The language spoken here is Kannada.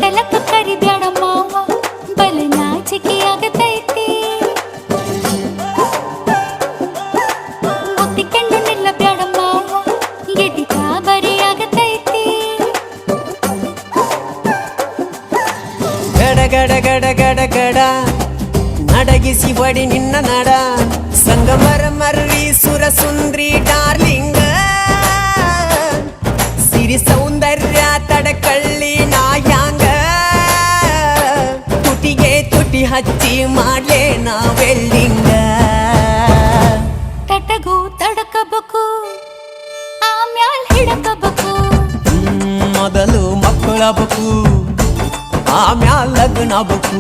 ಜಲಕ ಕರಿಬ್ಯಾಡ ಮಾವ ಬಲ ನಾಚಿಕೆ ಆಗತೈತಿ ಮುತ್ತಿಕೊಂಡು ನಿಲ್ಲಬ್ಯಾಡ ಮಾವ ಗೆಟಿ ಕಾಬರಿ ಆಗತೈತಿ ಗಡ ಗಡ ಗಡ ಗಡ ಗಡ ನಡಗಿಸಿ ಬಡಿ ನಿನ್ನ ನಡ ಸಂಗಮರ ಮರ್ರಿ ಸುರ ಸುಂದ್ರಿ ಡಾರ್ಲಿಂಗ ಸಿರಿ ಸೌಂದರ್ಯ ತಡಕಳ್ಳಿ ನಾಯಾಂಗ ತುಟಿಗೆ ತುಟಿ ಹಚ್ಚಿ ಮಾಡ್ಲೇ ನಾವೆಲ್ಲಿಂಗ ತಟಗೂ ತಡಕಬೇಕು ಆಮ್ಯಾಲ್ ಹಿಡಕಬೇಕು ಮೊದಲು ಮಕ್ಕಳಬೇಕು ಆಮ್ಯಾಲ ಲಗ್ನಬೇಕು